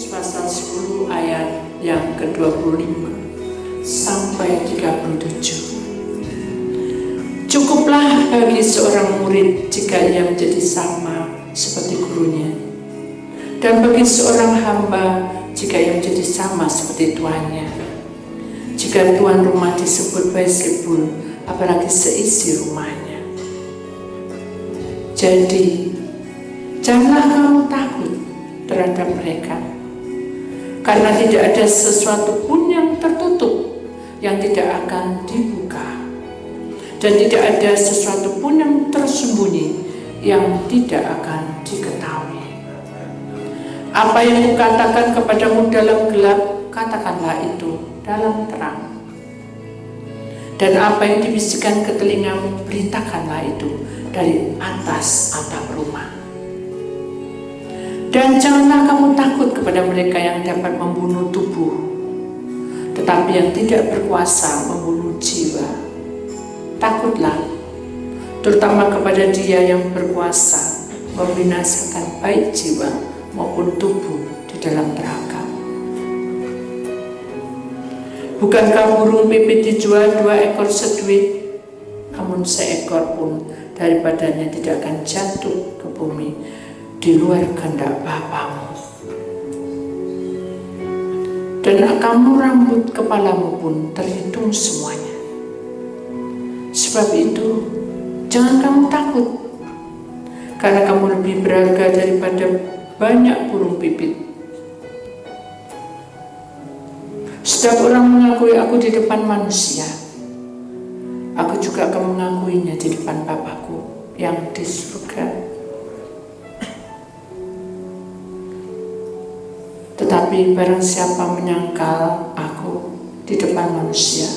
Matius pasal 10 ayat yang ke-25 sampai 37. Cukuplah bagi seorang murid jika ia menjadi sama seperti gurunya, dan bagi seorang hamba jika ia menjadi sama seperti tuannya. Jika tuan rumah disebut Beelzebul, apalagi seisi rumahnya. Jadi, janganlah kamu takut terhadap mereka, karena tidak ada sesuatu pun yang tertutup yang tidak akan dibuka, dan tidak ada sesuatu pun yang tersembunyi yang tidak akan diketahui. Apa yang kukatakan kepadamu dalam gelap, katakanlah itu dalam terang. Dan apa yang dibisikkan ke telingamu, beritakanlah itu dari atas atap rumah. Dan janganlah kamu takut kepada mereka yang dapat membunuh tubuh, tetapi yang tidak berkuasa membunuh jiwa. Takutlah, terutama kepada Dia yang berkuasa membinasakan baik jiwa maupun tubuh di dalam neraka. Bukankah burung pipit dijual 2 ekor seduit, namun seekor pun daripadanya tidak akan jatuh ke bumi di luar kehendak Bapamu. Dan kamu rambut kepalamu pun terhitung semuanya. Sebab itu, jangan kamu takut, karena kamu lebih berharga daripada banyak burung pipit. Setiap orang mengakui aku di depan manusia, aku juga akan mengakuinya di depan Bapakku yang di surga. Tetapi barang siapa menyangkal aku di depan manusia,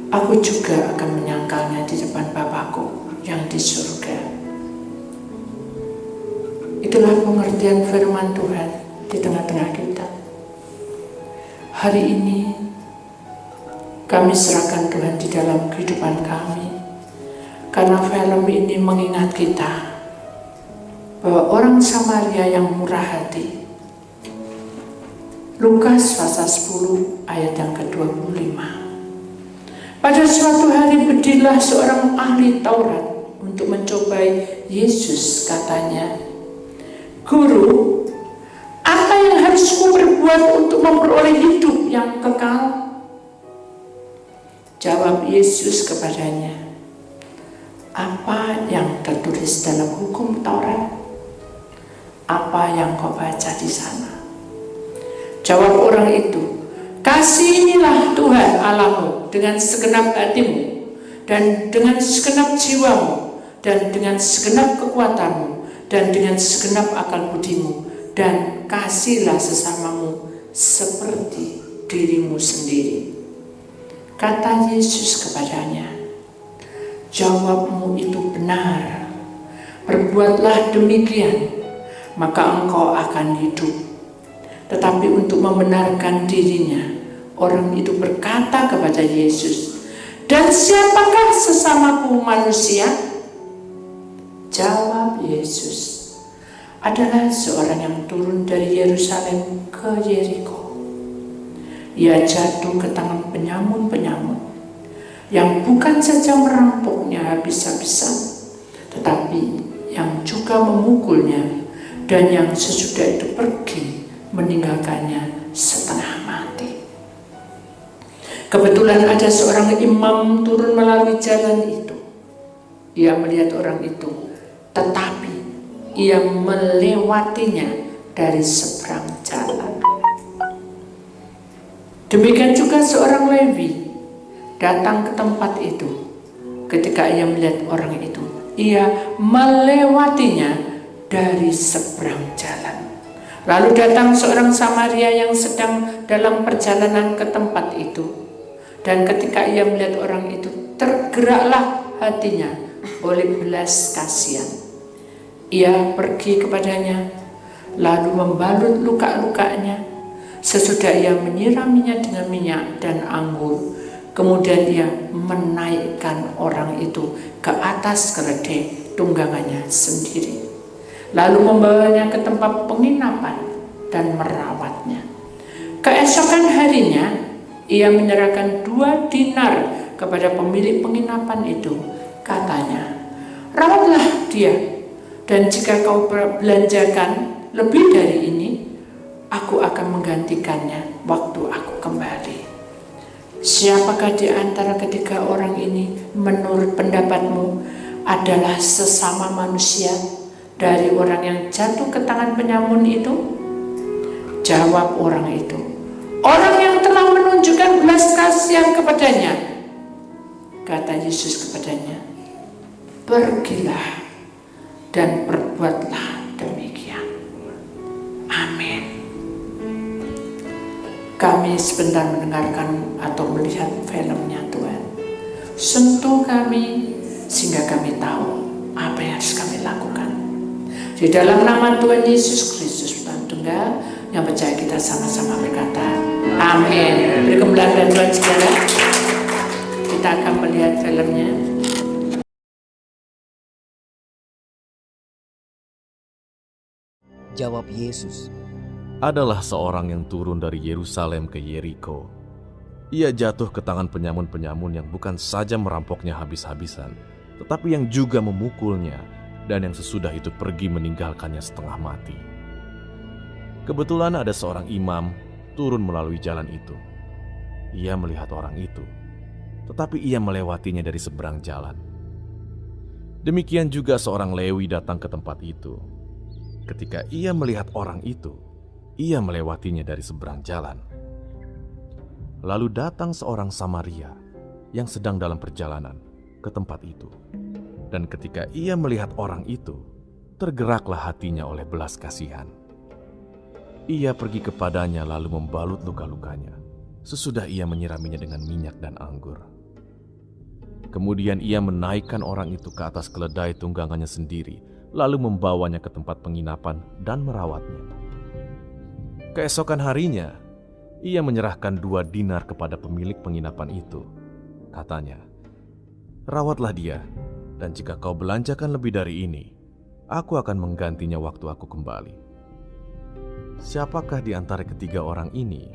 aku juga akan menyangkalnya di depan Bapakku yang di surga. Itulah pengertian firman Tuhan di tengah-tengah kita. Hari ini kami serahkan Tuhan di dalam kehidupan kami, karena film ini mengingat kita bahwa orang Samaria yang murah hati. Lukas pasal 10 ayat yang ke-25. Pada suatu hari berdirilah seorang ahli Taurat untuk mencobai Yesus. Katanya, "Guru, apa yang harus ku berbuat untuk memperoleh hidup yang kekal?" Jawab Yesus kepadanya, "Apa yang tertulis dalam hukum Taurat? Apa yang kau baca di sana?" Jawab orang itu, "Kasihilah Tuhan Allahmu dengan segenap hatimu, dan dengan segenap jiwamu, dan dengan segenap kekuatanmu, dan dengan segenap akal budimu, dan kasihilah sesamamu seperti dirimu sendiri." Kata Yesus kepadanya, "Jawabmu itu benar. Perbuatlah demikian, maka engkau akan hidup." Tetapi untuk membenarkan dirinya, orang itu berkata kepada Yesus, "Dan siapakah sesamaku manusia?" Jawab Yesus, "Adalah seorang yang turun dari Yerusalem ke Yeriko. Ia jatuh ke tangan penyamun-penyamun, yang bukan saja merampoknya habis-habisan, tetapi yang juga memukulnya, dan yang sesudah itu pergi meninggalkannya setengah mati. Kebetulan ada seorang imam turun melalui jalan itu. Ia melihat orang itu, tetapi ia melewatinya dari seberang jalan. Demikian juga seorang Lewi datang ke tempat itu. Ketika ia melihat orang itu, ia melewatinya dari seberang jalan. Lalu datang seorang Samaria yang sedang dalam perjalanan ke tempat itu. Dan ketika ia melihat orang itu, tergeraklah hatinya oleh belas kasihan. Ia pergi kepadanya, lalu membalut luka-lukanya. Sesudah ia menyiraminya dengan minyak dan anggur, kemudian ia menaikkan orang itu ke atas keledai tunggangannya sendiri, lalu membawanya ke tempat penginapan dan merawatnya. Keesokan harinya, ia menyerahkan 2 dinar kepada pemilik penginapan itu. Katanya, rawatlah dia, dan jika kau belanjakan lebih dari ini, aku akan menggantikannya waktu aku kembali. Siapakah di antara ketiga orang ini menurut pendapatmu adalah sesama manusia dari orang yang jatuh ke tangan penyamun itu? Jawab orang itu, orang yang telah menunjukkan belas kasihan kepadanya. Kata Yesus kepadanya, pergilah dan perbuatlah demikian. Amin. Kami sebentar mendengarkan atau melihat filmnya Tuhan. Sentuh kami sehingga kami tahu apa yang harus kami lakukan. Di dalam nama Tuhan Yesus Kristus Tuhan Tunggal, yang percaya kita sama-sama berkata, amin. Beri kemuliaan Tuhan saudara. Kita akan melihat filmnya. Jawab Yesus, adalah seorang yang turun dari Yerusalem ke Yeriko. Ia jatuh ke tangan penyamun-penyamun yang bukan saja merampoknya habis-habisan, tetapi yang juga memukulnya, dan yang sesudah itu pergi meninggalkannya setengah mati. Kebetulan ada seorang imam turun melalui jalan itu. Ia melihat orang itu, tetapi ia melewatinya dari seberang jalan. Demikian juga seorang Lewi datang ke tempat itu. Ketika ia melihat orang itu, ia melewatinya dari seberang jalan. Lalu datang seorang Samaria yang sedang dalam perjalanan ke tempat itu. Dan ketika ia melihat orang itu, tergeraklah hatinya oleh belas kasihan. Ia pergi kepadanya lalu membalut luka-lukanya. Sesudah ia menyiraminya dengan minyak dan anggur. Kemudian ia menaikkan orang itu ke atas keledai tunggangannya sendiri, lalu membawanya ke tempat penginapan dan merawatnya. Keesokan harinya, ia menyerahkan 2 dinar kepada pemilik penginapan itu. Katanya, rawatlah dia, dan jika kau belanjakan lebih dari ini, aku akan menggantinya waktu aku kembali. Siapakah di antara ketiga orang ini,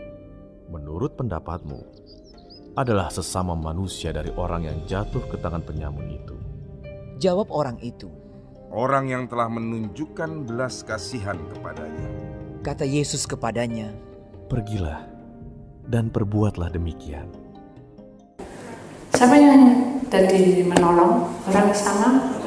menurut pendapatmu, adalah sesama manusia dari orang yang jatuh ke tangan penyamun itu? jawab orang itu. Orang yang telah menunjukkan belas kasihan kepadanya. Kata Yesus kepadanya, pergilah dan perbuatlah demikian. Siapa yang tadi menolong orang sama?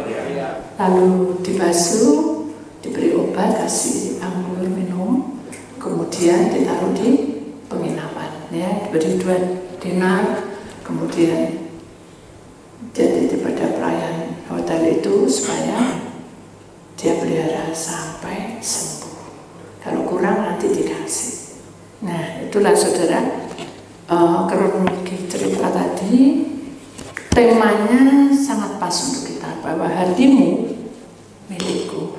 Lalu dibasuh, diberi obat, kasih anggur minum, kemudian ditaruh di penginapan, ya, diberi 2 dinar, kemudian jadi daripada pelayan hotel itu supaya dia pelihara sampai sembuh. Kalau kurang nanti dikasih. Nah, itulah saudara kronologi cerita tadi. Temanya sangat pas untuk kita, bahwa hatimu milikku.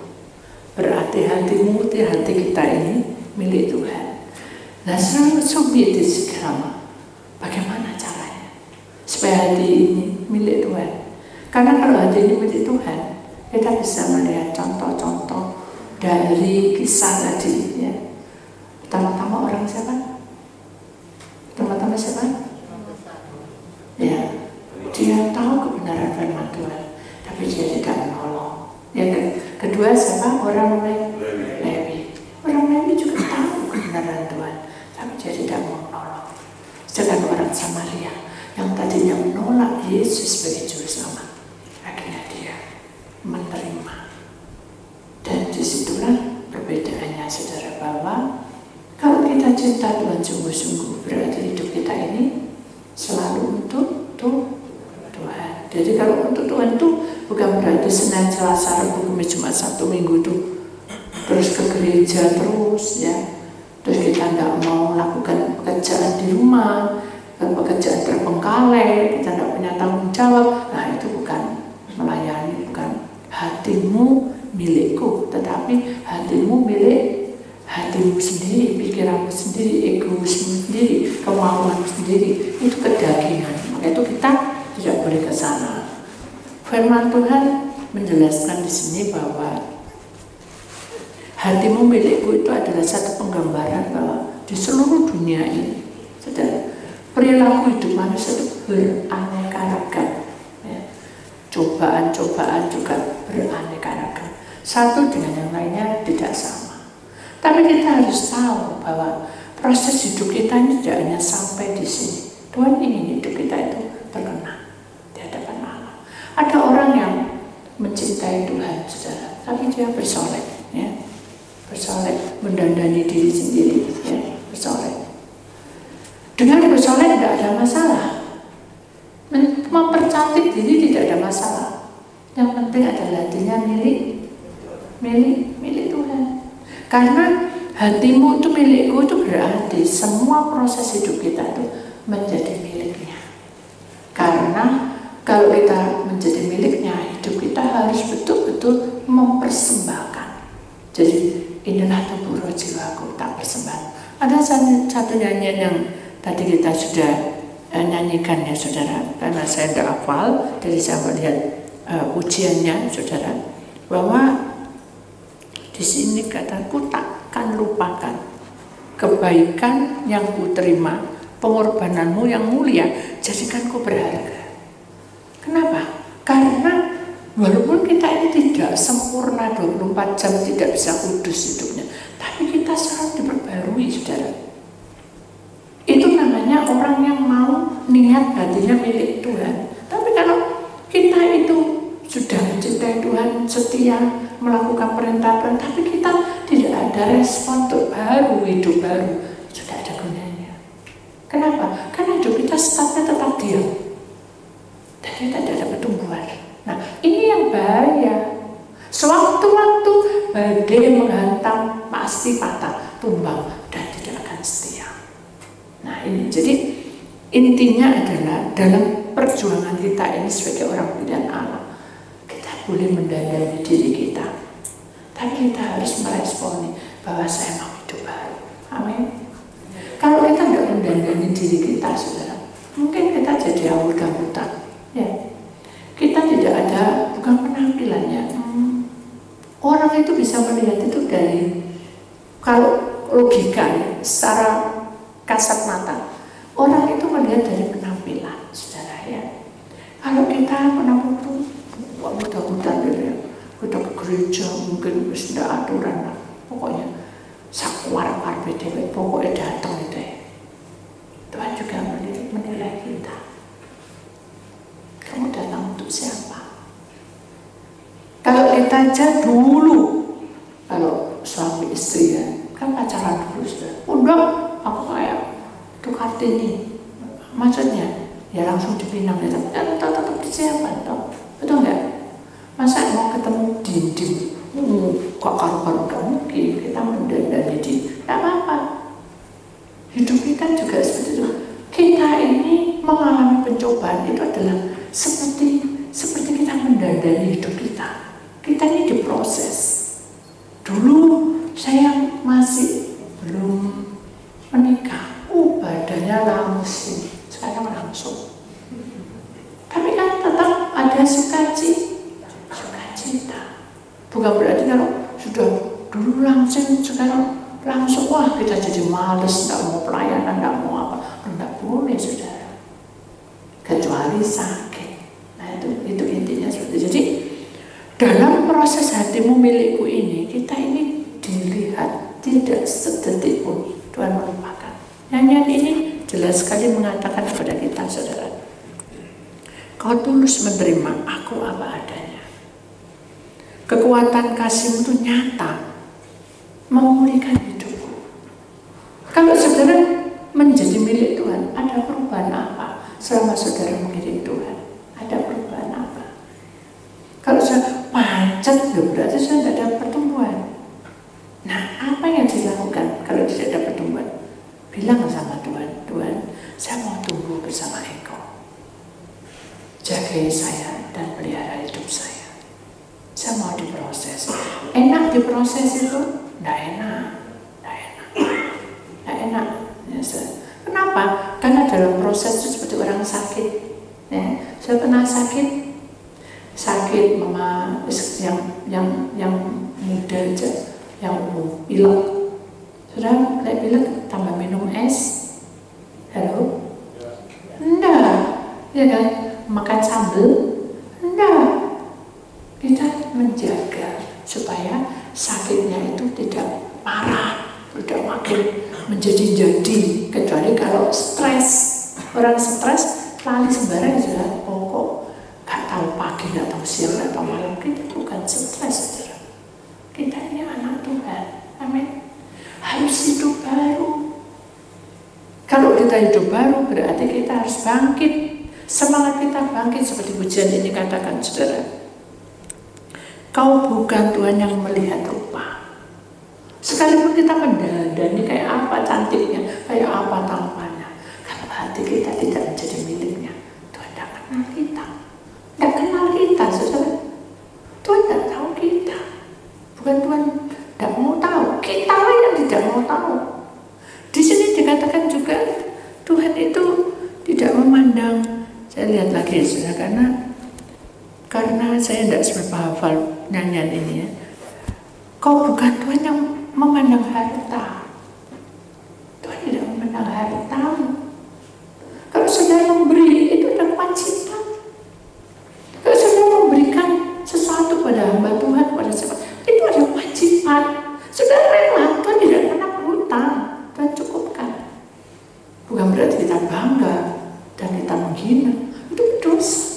Berarti hatimu, hati kita ini milik Tuhan. Nah, sulit sekarang. Bagaimana caranya supaya hati ini milik Tuhan? Karena kalau hati ini milik Tuhan, kita bisa melihat contoh-contoh dari kisah tadi, ya. Pertama-tama orang siapa? Pertama-tama siapa? Ya, dia tahu kebenaran firman Tuhan, tapi dia tidak menolong. Ya, kedua siapa? Orang Lewi. Orang Lewi juga tahu kebenaran Tuhan, tapi dia tidak mau menolong. Sedangkan orang Samaria yang tadinya menolak Yesus sebagai juru selamat, akhirnya dia menerima. Dan disitulah perbedaannya, saudara, bahwa kalau kita cinta Tuhan sungguh-sungguh, berarti hidup kita ini selalu untuk Tuhan. Jadi kalau untuk Tuhan itu bukan berarti Senin, Selasa, Rabu, Kamis, Jumat, Sabtu, Minggu itu terus ke gereja terus, ya. Terus kita nggak mau lakukan pekerjaan di rumah, pekerjaan terbengkalai, kita nggak punya tanggung jawab. Nah, itu bukan melayani, bukan hatimu milikku, tetapi hatimu milik hatimu sendiri, pikiranmu sendiri, egoismu sendiri, kemauanmu sendiri. Itu kedagingan. Maka itu kita tidak boleh ke sana. Firman Tuhan menjelaskan di sini bahwa hatimu milikku itu adalah satu penggambaran bahwa di seluruh dunia ini. Saudara, perilaku hidup manusia itu beraneka ragam. Ya. Cobaan-cobaan juga beraneka ragam. Satu dengan yang lainnya tidak sama. Tapi kita harus tahu bahwa proses hidup kita ini tidak hanya sampai di sini. Tuhan ingin hidup kita itu terkenal di hadapan Allah. Ada orang yang mencintai Tuhan, saudara, tapi dia bersolek, ya, bersolek, mendandani diri sendiri, ya, bersolek. Dengan bersolek tidak ada masalah, mempercantik diri tidak ada masalah. Yang penting adalah hatinya milik Tuhan. Karena hatimu itu milikku itu berarti semua proses hidup kita itu menjadi miliknya. Karena kalau kita menjadi miliknya, hidup kita harus betul-betul mempersembahkan. Jadi inilah tubuh roh jiwaku tak persembahkan. Ada satu nyanyian yang tadi kita sudah nyanyikan ya saudara, karena saya tidak hafal, jadi saya melihat ujiannya saudara, bahwa di sini kataku takkan lupakan kebaikan yang ku terima, pengorbananmu yang mulia, jadikan ku berharga. Kenapa? Karena walaupun kita ini tidak sempurna 24 jam, tidak bisa kudus hidupnya, tapi kita selalu diperbarui, saudara. Itu namanya orang yang mau niat hatinya milik Tuhan. Tapi kalau kita itu sudah mencintai Tuhan, setia melakukan perintah Tuhan, tapi kita tidak ada respon untuk hidup baru, sudah ada gunanya. Kenapa? Karena hidup kita statnya tetap diam. Dan kita tidak ada pertumbuhan. Nah, ini yang bahaya. Sewaktu-waktu badai menghantam pasti patah, tumbang, dan tidak akan setia. Nah ini, jadi intinya adalah dalam perjuangan kita ini sebagai orang pilihan Allah, kita boleh mendandani diri kita, tapi kita harus meresponi bahwa saya mau hidup baru. Amin. Kalau kita tidak mendandani diri kita, saudara, mungkin kita jadi awut-awutan. Ya, kita tidak ada, bukan penampilannya. Orang itu bisa melihat itu dari, kalau logika secara kasat mata, orang itu melihat dari penampilan, saudara ya. Kalau kita penampilan awut-awutan gitu ya, kita ke gereja mungkin sudah aturan lah, pokoknya sakwar-war BDW, pokoknya datang itu ya. Tuhan juga menilai kita. Kamu datang untuk siapa? Kalau kita aja dulu, kalau suami istri ya, kan pacaran dulu sudah. Udah, aku kayak itu Kartini. Maksudnya, ya langsung dipinang ya, tetap siapa toh? Betul nggak? Masa mau ketemu dinding, kok karu-karu gak mungkin kita mendandani diri. Tidak apa-apa. Hidup kita juga seperti itu. Kita ini mengalami pencobaan itu adalah seperti kita mendandani hidup kita. Kita ini diproses. Dulu saya masih belum menikah, badannya langsing, sekarang langsung. Tapi kan tetap ada sukacita. Bukan berarti kalau sudah dulu langsing, sekarang langsung wah kita jadi males, tidak mau pelayanan, tidak mau apa, tidak boleh saudara. Kecuali sakit. Nah itu intinya seperti itu. Jadi dalam proses hatimu milikku ini, kita ini dilihat tidak sedetik pun Tuhan melupakan. Nyanyian ini jelas sekali mengatakan kepada kita, saudara, kau tulus menerima aku apa adanya. Kekuatan kasihmu itu nyata, memulihkan hidupku. Kalau saudara menjadi milik Tuhan, ada perubahan apa selama saudara mengiring Tuhan? Ada perubahan apa? Kalau saya pancet, berarti saya tidak ada pertumbuhan. Nah, apa yang dilakukan kalau tidak ada pertumbuhan? Bilang sama Tuhan, Tuhan, saya mau tumbuh bersama Engkau. Jagai saya dan pelihara hidup saya. Saya mau diproses. Enak diproses itu? Tidak enak. Ya, kenapa? Karena dalam proses itu seperti orang sakit. Ya, saya pernah sakit mama yang muda aja, yang umum, pilek. Sudah kayak pilek tambah minum es? Halo? Enggak, ya kan? Makan sambal? Enggak. Kita menjaga supaya sakitnya itu tidak parah, tidak makin menjadi-jadi. Kecuali kalau stres, orang stres lali sembarang sudah pokok, gak tahu pagi, gak tahu siang, gak tahu malam. Kita bukan stres, saudara. Kita ini anak Tuhan, amin. Harus hidup baru. Kalau kita hidup baru berarti kita harus bangkit. Semangat kita bangkit seperti pujian ini katakan, saudara. Kau bukan Tuhan yang melihat rupa. Sekalipun kita mendandani kayak apa cantiknya, kayak apa tampannya, kalau hati kita tidak menjadi miliknya, Tuhan tidak kenal kita. Tidak kenal kita, saudara. Tuhan tidak tahu kita. Bukan Tuhan tidak mau tahu, kita yang tidak mau tahu. Di sini dikatakan juga Tuhan itu tidak memandang. Saya lihat lagi, saudara, karena saya tidak seberapa hafal nyanyian ini ya. Kau bukan Tuhan yang memandang harta. Tuhan tidak memandang hartamu. Kalau saudara memberi, itu adalah kewajiban. Kalau saudara memberikan sesuatu pada hamba Tuhan, pada siapa, itu adalah kewajiban. Saudara rela, Tuhan tidak pernah berhutang. Tuhan cukupkan. Bukan berarti kita bangga dan kita menghina. Itu dosa.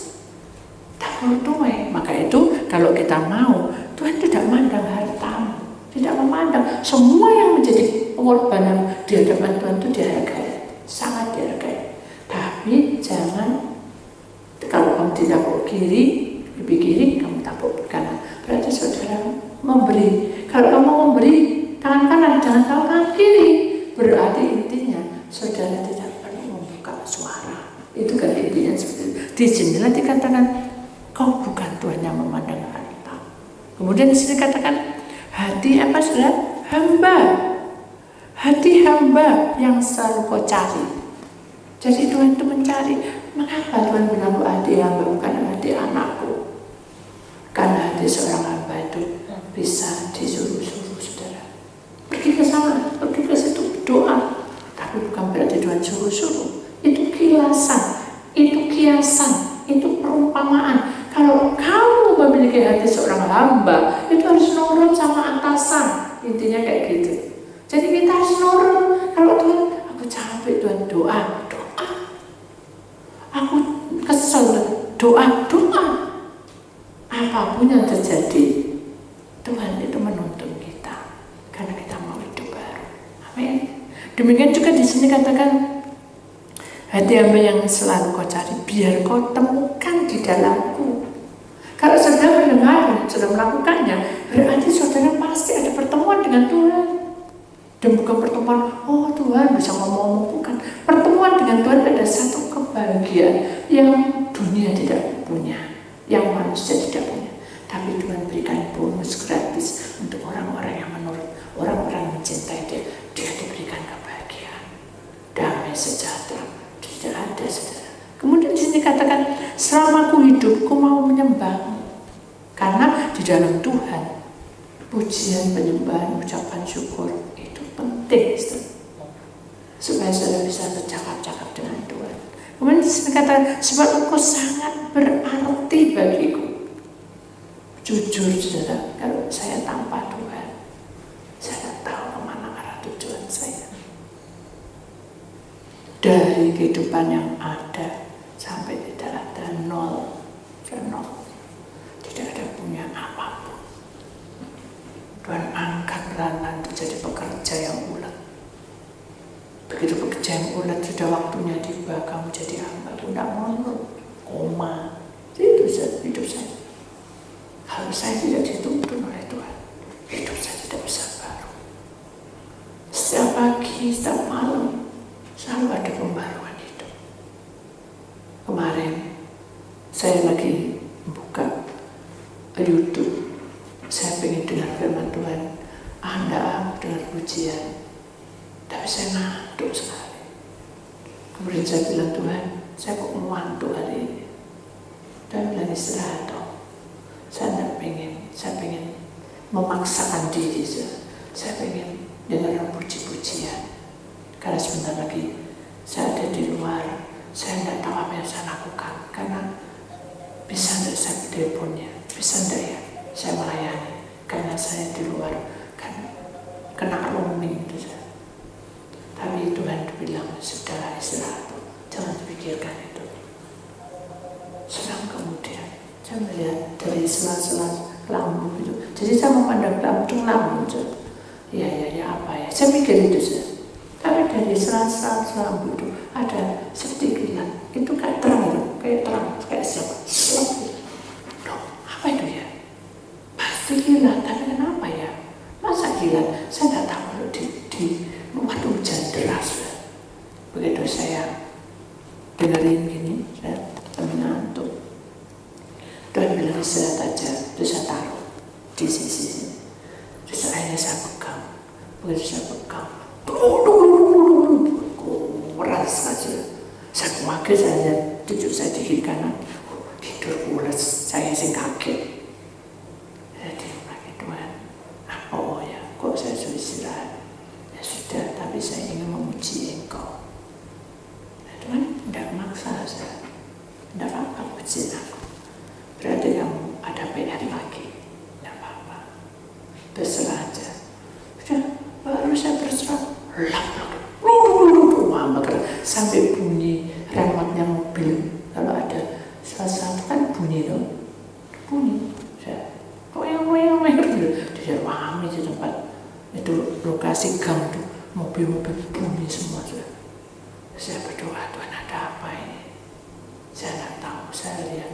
Maka itu kalau kita mau, Tuhan tidak memandang hartamu, tidak memandang semua yang menjadi pengorbanan di hadapan Tuhan itu dihargai, sangat dihargai. Tapi jangan, kalau kamu tidak mau kiri, lebih kiri, kamu tapuk kanan. Berarti saudara memberi. Kalau kamu memberi tangan kanan, jangan tangan kiri. Berarti intinya saudara tidak perlu membuka suara. Itu kan intinya seperti itu. Di sinilah dikatakan kau bukan Tuhan yang memandang harta. Kemudian di sini katakan hati apa saudara? Hamba. Hati hamba yang selalu kau cari. Jadi Tuhan itu mencari. Mengapa Tuhan bilang hati hamba bukan hati anakku? Karena hati seorang hamba itu bisa disuruh-suruh, saudara. Pergi ke sana, pergi ke situ, doa. Tapi bukan berarti Tuhan suruh-suruh. Itu kilasan, itu kiasan, itu perumpamaan. Kalau kamu memiliki hati seorang hamba, itu harus nurut sama atasan. Intinya kayak gitu. Jadi kita harus nurut. Kalau Tuhan, aku capek Tuhan, doa. Aku kesel, doa. Apapun yang terjadi, Tuhan itu menuntun kita. Karena kita mau hidup baru. Amin. Demikian juga di sini katakan, hati hamba yang selalu kau cari, biar kau temukan di dalamku. Kalau saudara mendengar, sudah melakukannya, berarti saudara pasti ada pertemuan dengan Tuhan. Dan bukan pertemuan, oh Tuhan bisa ngomong-ngomong, bukan. Pertemuan dengan Tuhan ada satu kebahagiaan yang dunia tidak punya, yang manusia tidak punya. Tapi Tuhan berikan bonus gratis untuk orang-orang yang menurut, orang-orang yang mencintai dia. Dia diberikan kebahagiaan, damai sejahtera. Tidak ada, saudara. Kemudian di sini katakan, selama ku hidup, ku mau menyembahmu. Karena di dalam Tuhan, pujian, penyembahan, ucapan syukur itu penting, saudara. Supaya saudara bisa bercakap-cakap dengan Tuhan. Kemudian di sini katakan, sebab engkau sangat berarti bagiku. Jujur, saudara, kalau saya tanpa Tuhan, saya tidak tahu kemana arah tujuan saya. Dari kehidupan yang ada sampai tidak ada, nol. Tidak ada punya apapun. Tuhan angkat Rana untuk jadi pekerja yang ulet. Begitu pekerja yang ulet, sudah waktunya tiba, kamu jadi hamba. Tidak mau koma. Itu hidup saya. Kalau saya tidak dituntun oleh Tuhan, hidup saya tidak bisa baru. Setiap pagi, setiap malam, selalu ada pembaruan hidup. Kemarin saya lagi buka YouTube, saya pengen dengar firman Tuhan. Anda dengar pujian, tapi saya ngantuk sekali. Kemudian saya bilang, Tuhan, saya kok ngantuk hari ini. Tuhan bilang, istirahat dong. Saya pengen memaksakan diri. Saya pengen dengar puji-pujian. Karena sebentar lagi saya ada di luar, saya tidak tahu apa yang saya lakukan. Karena bisa tidak saya teleponnya, bisa tidak ya saya melayani. Karena saya di luar, kan kena roaming itu saya. Tapi Tuhan bilang, sudahlah istirahat, jangan pikirkan itu. Sedang kemudian saya melihat dari sela-sela lampu itu. Jadi saya memandang lampu itu. Ya apa ya? Saya mikir itu saja. Tapi dari sela-sela lampu itu ada seperti kilat. Itu kayak terang, kayak siapa? Loh, apa itu ya? Pasti kilat, tapi kenapa ya? Masa kilat? Saya tidak tahu kalau di waktu hujan deras. Begitu saya dengerin gini, saya mengantuk. Tuhan bilang istirahat aja, terus saya taruh di sisi sini. Terus akhirnya saya pegang. Begitu saya pegang, keras saja. Saya kaget, saya lihat cucu saya di kiri kanan, tidur pulas, saya sing kaget. Saya diam lagi, Tuhan, oh ya, kok saya suruh istirahat? Ya sudah, tapi saya ingin memuji Engkau. Nah, Tuhan tidak maksa saya, tidak apa-apa puji aku. Berarti kamu ada PR lagi, tidak apa-apa, berserah aja. Sudah, baru saya berserah, sampai bunyi remote-nya mobil. Kalau ada sesuatu kan bunyi tuh, bunyi. Saya dia rame di tempat itu, lokasi gang tuh, mobil-mobil bunyi semua. Saya berdoa, Tuhan ada apa ini? Saya tidak tahu. Saya lihat,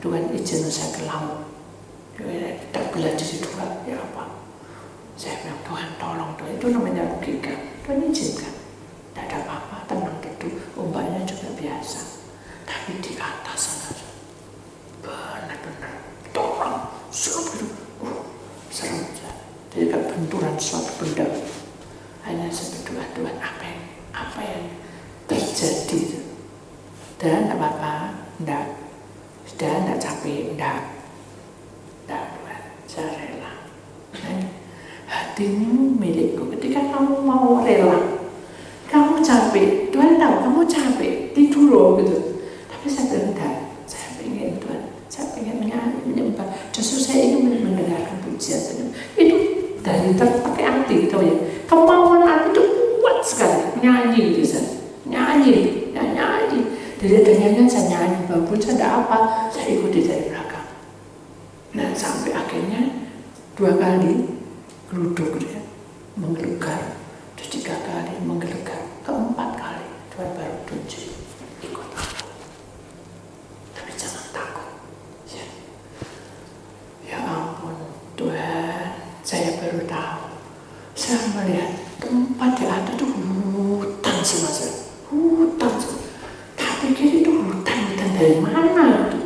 Tuhan izin saya ke laut. Terbelah di situ, ya apa? Saya bilang, Tuhan tolong, Tuhan. Itu namanya logika. Tuhan izinkan. Tidak ada apa-apa, tenang teduh. Ombaknya juga biasa. Tapi di atas sana, benar-benar dorong, serem itu. Serem saja. Jadi kayak benturan suatu benda. Hanya saya berdoa, Tuhan apa yang terjadi? Dan tidak apa-apa, tidak. Sudah tidak capek, tidak, Tuhan, saya rela. Hatimu milikku. Ketika kamu mau rela, kamu capek, Tuhan tahu kamu capek, tidur loh gitu. Tapi saya bilang enggak, saya pengen Tuhan, saya pengen nyanyi, menyembah. Justru saya ingin mendengarkan pujian. Itu dari terpakai hati, tahu ya. Kemauan hati itu kuat sekali, nyanyi gitu, nyanyi. Jadi ada nyanyian saya nyanyi, walaupun saya tidak apa, saya ikuti dari belakang. Nah sampai akhirnya 2 kali geluduk dia, menggelugar, terus 3 kali menggelugar, ke-4 kali Tuhan baru tunjuk, ikut aku. Tapi jangan takut. Ya ampun Tuhan, saya baru tahu. Saya melihat tempat di atas itu hutan semua, hutan semua. Pikir itu hutan dari mana itu?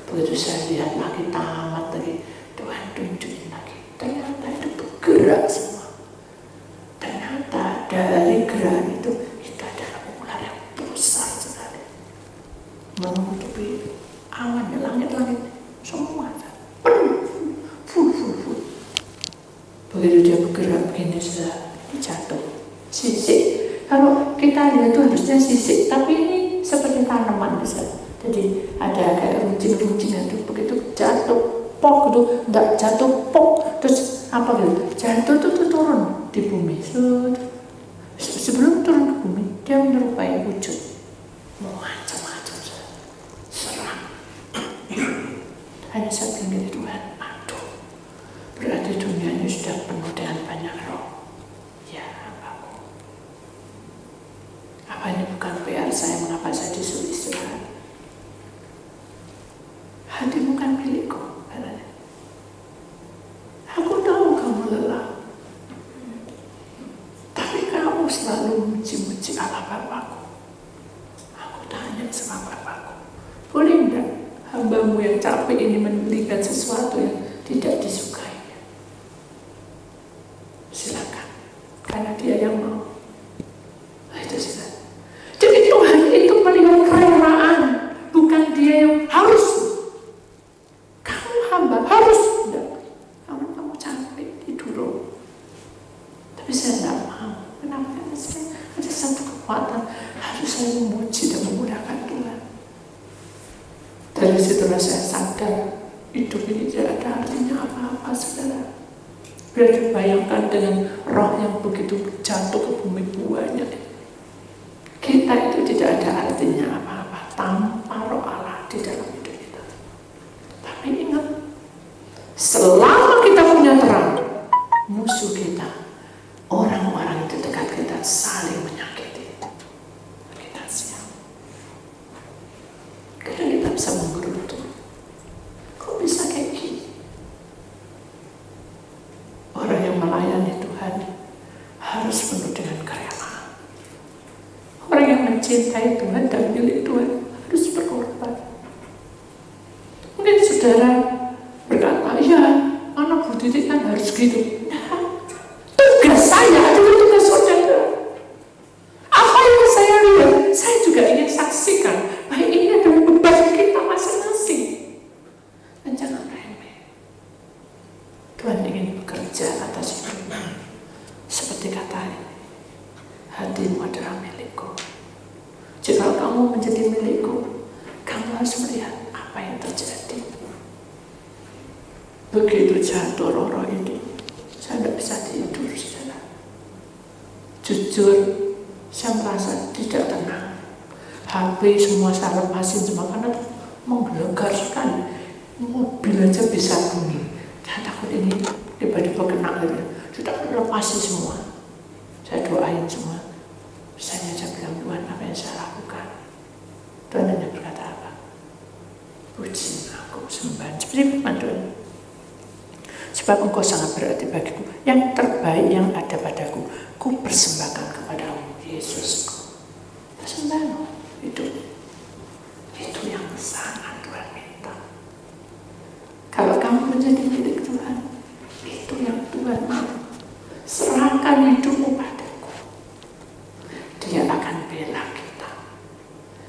Begitu saya lihat lagi, tamat lagi, Tuhan tunjukin lagi. Ternyata itu bergerak semua. Ternyata dari gerak itu adalah ular yang besar sekali, menutupi awan, langit-langit semua, penuh, full. Begitu dia bergerak begini, sudah jatuh, sisik. Kalau kita lihat itu harusnya sisik, tapi ini seperti tanaman bisa. Jadi ada kayak runcing-runcing itu, begitu jatuh pok itu, enggak jatuh pok, terus apa gitu, jatuh itu turun di bumi. Sebelum turun ke bumi, dia menyerupai wujud macam-macam, seram. Hanya saya tinggal Tuhan, aduh, berarti dunia ini sudah penuh dengan banyak roh. Ya, apa ini bukan PR saya, mengapa saya disuruh istirahat? Hatimu kan milikku, katanya. Aku tahu kamu lelah, tapi kamu selalu muji-muji Allah Bapakku. Aku tanya sama Bapakku, boleh enggak hambamu yang capek ini memberikan sesuatu yang tidak disukai? Silakan, karena dia yang mau. Itu silakan. Jadi Tuhan itu melihat kerelaan, bukan dia yang harus. Kamu hamba harus, enggak. Kamu capek tidur. Tapi saya tidak mau. Kenapa? Karena saya saya memuji dan memuliakan Tuhan. Dari situlah saya sadar hidup ini tidak ada artinya apa-apa, saudara. Biar dibayangkan dengan roh yang begitu jatuh ke bumi buahnya. Kita itu tidak ada artinya apa-apa tanpa roh Allah di dalam hidup kita. Tapi ingat, selama kita punya terang, musuh kita, orang-orang di dekat kita saling menyakiti. Kita siap. Kadang kita bisa menggerutu. Kok bisa kayak gini? Orang yang melayani Tuhan harus penuh dengan kerelaan. Orang yang mencintai Tuhan dan milik Tuhan harus berkorban. Mungkin saudara berkata, ya anak Bu Titi kan harus gitu. Nah, tugas saya adalah tugas saudara. Apa yang saya lihat, saya juga ingin saksikan bahwa ini adalah beban kita masing-masing. Dan jangan remeh. Tuhan ingin bekerja atas hidupmu. Seperti kata ini, hatimu adalah milikku. Jika kamu menjadi milikku, kamu harus melihat apa yang terjadi. Begitu jatuh roh-roh itu, saya tidak bisa tidur, saudara. Jujur, saya merasa tidak tenang. HP semua saya lepasin semua karena menggelegar sekali. Mobil aja bisa bunyi. Saya takut ini tiba-tiba kena gitu. Sudah lepasi semua. Saya doain semua. Saya bilang, Tuhan, apa yang saya lakukan? Tuhan hanya berkata apa? Puji aku, sembah. Seperti firman Tuhan. Sebab engkau sangat berarti bagiku. Yang terbaik yang ada padaku, ku persembahkan kepadamu, Yesusku. Persembahan itu yang sangat Tuhan minta. Kalau kamu menjadi milik Tuhan, itu yang Tuhan mau. Serahkan hidupmu padaku. Dia akan bela kita.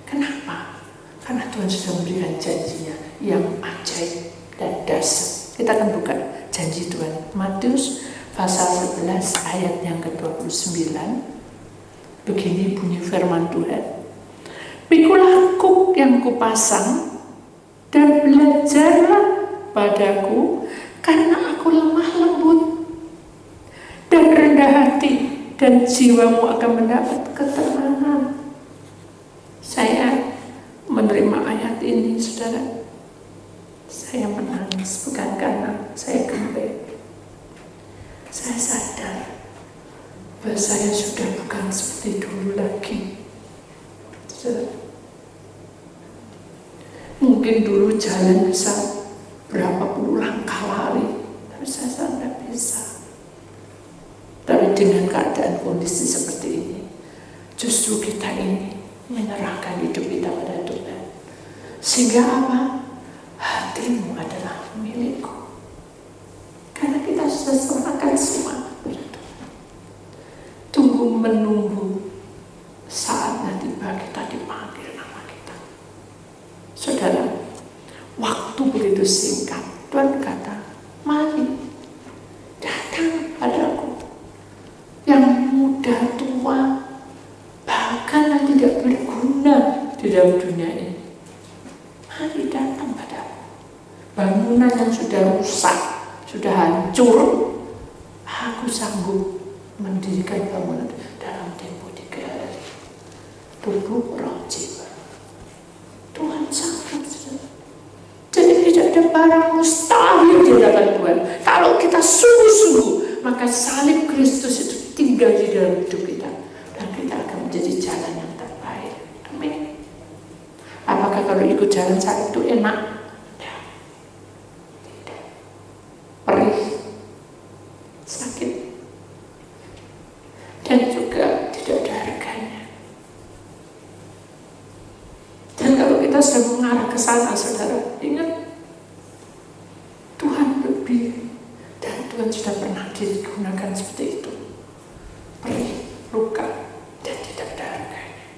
Kenapa? Karena Tuhan sudah memberikan janjinya yang ajaib dan dahsyat. Kita akan buka janji Tuhan. Matius pasal 11 ayat yang ke-29. Begini bunyi firman Tuhan. Pikulah kuk yang kupasang dan belajarlah padaku, karena aku lemah lembut dan rendah hati, dan jiwamu akan mendapat ketenangan. Saya menerima ayat ini, saudara. Saya menangis, bukan karena saya gembel. Saya sadar bahwa saya sudah bukan seperti dulu lagi. Saudara, mungkin dulu jalan bisa berapa puluh langkah lari, tapi saya tidak bisa. Tapi dengan keadaan kondisi seperti ini, justru kita ini menyerahkan hidup kita pada Tuhan. Sehingga apa? Hatimu adalah milikku. Karena kita sudah serahkan semua pada Tuhan. Tunggu menunggu saatnya tiba kita dipanggil nama kita. Saudara, waktu begitu singkat. Tuhan kata, mari datang padaku. Yang muda, tua, bahkan yang tidak berguna di dalam dunia ini. Mari datang padaku. Bangunan yang sudah rusak, sudah hancur, aku sanggup mendirikan bangunan dalam tempo 3 hari. Tubuh, roh, jiwa. Tuhan sanggup. Jadi tidak ada barang mustahil di hadapan Tuhan. Kalau kita sungguh-sungguh, maka salib Kristus itu tinggal di dalam hidup kita, dan kita akan menjadi jalan yang terbaik. Amin. Apakah kalau ikut jalan salib itu enak? Tidak. Perih, sakit, dan juga tidak ada harganya. Dan kalau kita sudah mengarah ke sana, saudara, ingat Tuhan lebih, dan Tuhan sudah pernah digunakan seperti itu. Perih, luka, dan tidak ada harganya.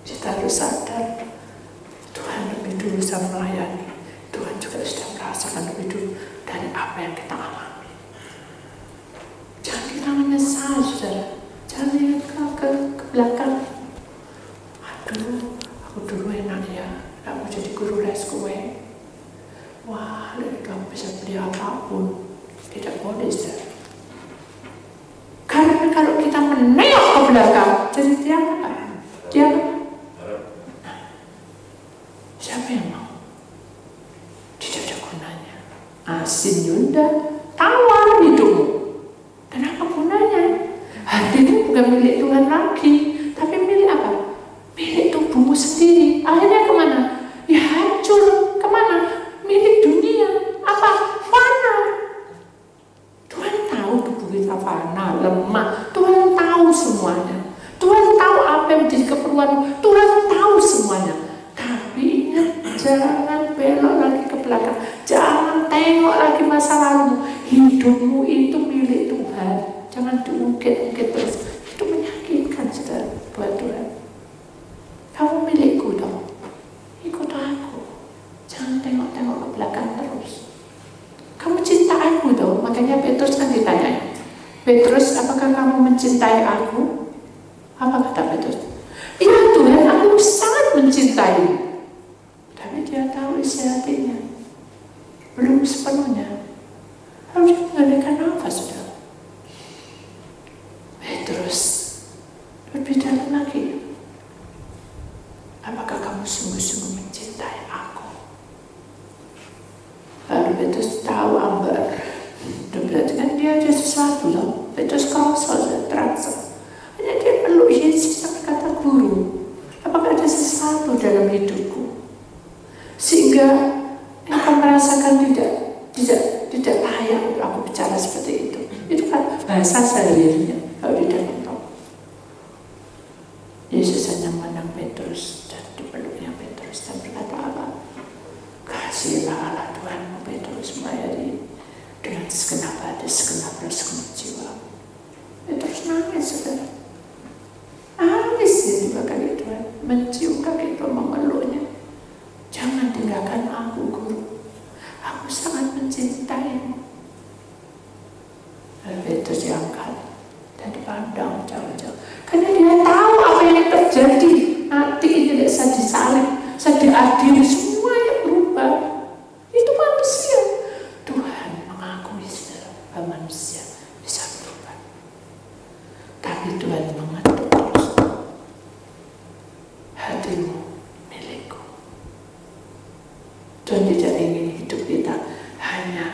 Kita harus sadar Tuhan lebih dulu saya melayani. Tuhan juga sudah merasakan lebih dulu dari apa yang kita alami. Jangan kita menyesal, saudara. Jangan lihat ke belakang. bisa beli apapun. Tidak boleh, saudara. Karena kalau kita menengok ke belakang, jadi dia apa? Dia siapa yang mau? Tidak ada gunanya. Asin Yunda, tawar hidupmu. Dan apa gunanya? Hati itu bukan milik Tuhan lagi, tapi milik apa? Milik tubuhmu sendiri. Akhirnya kemana? Ya hancur. Kemana? Milik dunia. Apa? Fana. Tuhan tahu tubuh kita fana, lemah. Tuhan tahu semuanya. Tuhan tahu apa yang menjadi keperluan. Tuhan tahu semuanya. Tapi ingat, jangan belok lagi ke belakang. Jangan tengok lagi masa lalu. Hidupmu itu milik Tuhan. Jangan diungkit-ungkit terus. Itu menyakitkan, saudara, buat Tuhan. Kamu milikku dong. Ikut aku. Jangan tengok-tengok ke belakang terus. Kamu cinta aku dong. Makanya Petrus kan ditanya, Petrus, apakah kamu mencintai aku? Apa kata Petrus? Iya Tuhan, aku sangat mencintaimu. Tapi dia tahu isi hatinya belum sepenuhnya. Harus mengalihkan nafas, saudara. Petrus lebih dalam lagi. Apakah kamu sungguh-sungguh mencintai aku? Lalu Petrus tahu Ambar. Dan berarti kan dia ada sesuatu loh. Petrus kerasa, terasa. Hanya dia peluk Yesus sampai kata, Guru, apakah ada sesuatu dalam hidupku sehingga engkau merasakan tidak layak untuk aku bicara seperti itu? Itu kan bahasa sehari-harinya kalau di dalam roh. Yesus hanya memandang Petrus dan dipeluknya Petrus dan berkata apa? Kasihlah Allah Tuhanmu Petrus mulai hari ini dengan segenap hati, segenap roh, segenap jiwa. Petrus nangis, saudara. Nangis dia juga kaki Tuhan, mencium kaki Tuhan, memeluknya. Jangan tinggalkan aku, Guru. Aku sangat mencintaimu. Lalu Petrus diangkat dan dipandang jauh-jauh. Karena dia tahu apa yang terjadi. Nanti ini saya disalib, saya diadili, semuanya berubah. Itu manusia. Tuhan mengakui bahwa manusia bisa berubah. Tapi Tuhan mengetuk terus. Hatimu milikku. Tuhan tidak ingin hidup kita hanya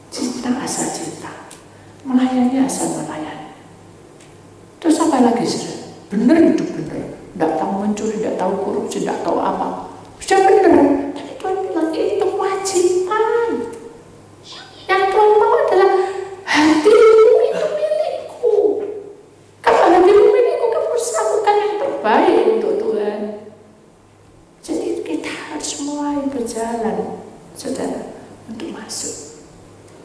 cinta asal cinta, melayani asal melayani. Terus apa lagi, saudara? Benar hidup benar, tidak tahu mencuri, tidak tahu korupsi, tidak tahu apa. Sudah benar. Tapi Tuhan bilang itu kewajiban. Yang Tuhan mau adalah hatimu itu milikku. Kalau hatimu milikku, kamu harus lakukan yang terbaik untuk Tuhan. Jadi kita harus mulai berjalan, saudara, untuk masuk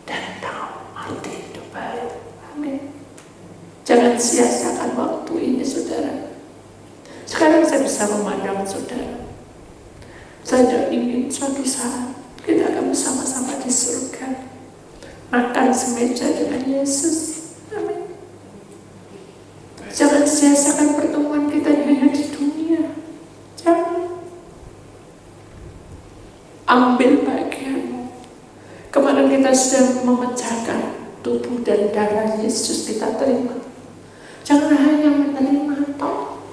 dan tahu arti hidup baru. Amin. Jangan sia-siakan waktu ini, saudara. Sekarang saya bisa memandang saudara. Saya ingin suatu saat kita akan bersama-sama di surga, makan semeja dengan Yesus. Amin. Jangan sia-siakan pertemuan kita hanya di dunia. Jangan. Ambil bagianmu. Kemarin kita sudah memecahkan tubuh dan darah Yesus, kita terima. Jangan hanya menerima toh.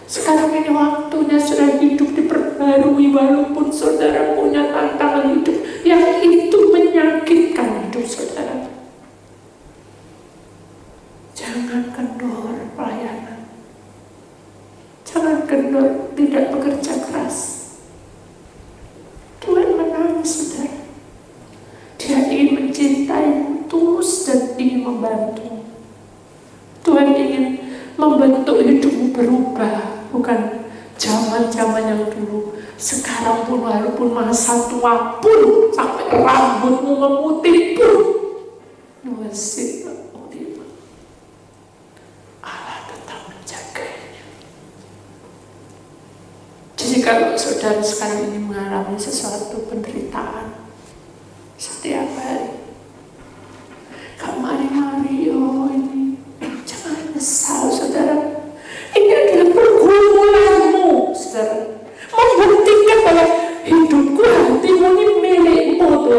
Sekarang ini waktunya sudah hidup diperbarui, walaupun saudara punya tantangan hidup yang itu menyakitkan hidup saudara. Jangan kendor pelayanan. Jangan kendor tidak bekerja keras. Tuhan menangis, saudara. Dia ingin mencintaimu tulus dan ingin membantu. Tuhan ingin membentuk hidupmu berubah, bukan zaman-zaman yang dulu. Sekarang pun walaupun masa tua pun, sampai rambutmu memutih pun, Allah tetap menjaganya. Jadi kalau saudara sekarang ini mengalami sesuatu penderitaan setiap hari, Kak Mario ini jangan menyesal, saudara. Ini adalah pergumulanmu, saudara. Membuktikan bahwa hidupku, hatimu ini milikmu, Tuhan.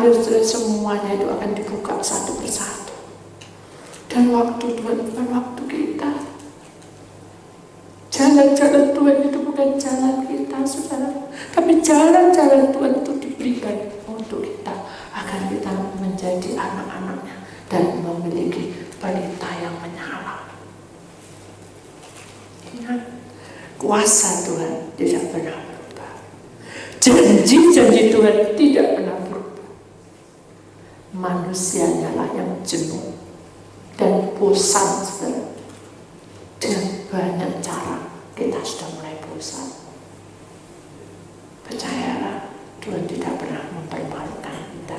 khawatir semuanya itu akan dibuka satu persatu. Dan waktu Tuhan bukan waktu kita. Jalan-jalan Tuhan itu bukan jalan kita, saudara. Tapi jalan-jalan Tuhan itu diberikan untuk kita, agar kita menjadi anak-anaknya dan memiliki pelita yang menyala. Ingat, kuasa Tuhan tidak pernah berubah. Janji-janji Tuhan tidak pernah berubah. Manusianya lah yang jenuh dan bosan, saudara. Dengan banyak cara kita sudah mulai bosan. Percayalah, Tuhan tidak pernah mempermalukan kita.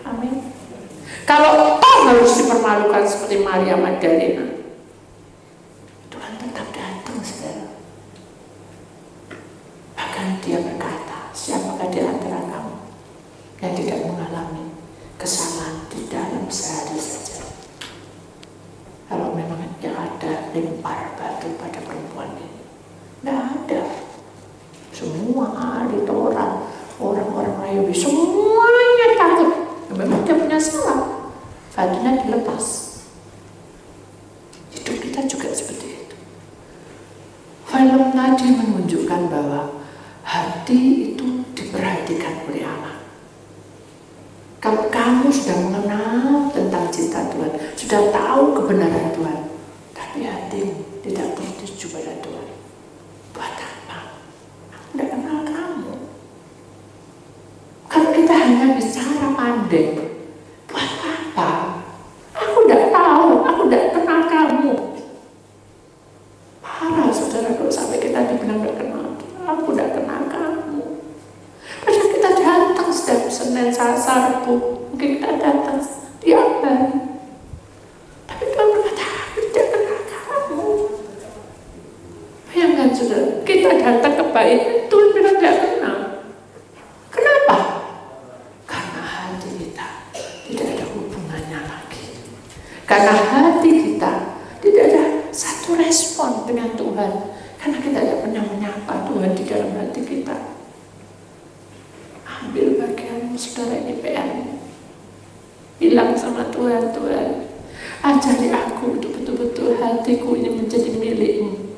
Amin. Kalau toh harus dipermalukan seperti Maria Magdalena, Tuhan tetap datang, saudara. Bahkan dia berkata, siapakah di antara kamu yang tidak mengalami kesalahan di dalam sehari saja? Kalau memang yang ada, lempar batu pada perempuan ini. Tidak ada. Semua ahli Taurat, orang-orang Yahudi, semuanya takut. Memang dia punya salah, batunya dilepas. Hidup kita juga seperti itu. Film tadi menunjukkan bahwa hati itu diperhatikan oleh Allah. Kalau kamu sudah mengenal tentang cinta Tuhan, sudah tahu kebenaran Tuhan, tapi hatimu tidak bertuju pada Tuhan, buat apa? Aku tidak kenal kamu. Kalau kita hanya bicara pandai, buat apa? Aku tidak tahu, aku tidak kenal kamu. Parah, saudara, kalau sampai kita dibilang tidak kenal, aku tidak kenal kamu. Padahal kita datang setiap Senin, Selasa, Rabu, mungkin kita datang tiap hari. Tapi Tuhan berkata, aku tidak kenal kamu. Bayangkan, saudara, kita datang ke bait, Tuhan bilang tidak kenal. Kenapa? Karena hati kita tidak ada hubungannya lagi. Karena hati kita tidak ada satu respon dengan Tuhan. Karena kita tidak pernah menyapa Tuhan di dalam hati kita. Ambil bagian saudara ini PR. Bilang sama Tuhan, Tuhan, ajari aku untuk betul-betul hatiku ini menjadi milikmu.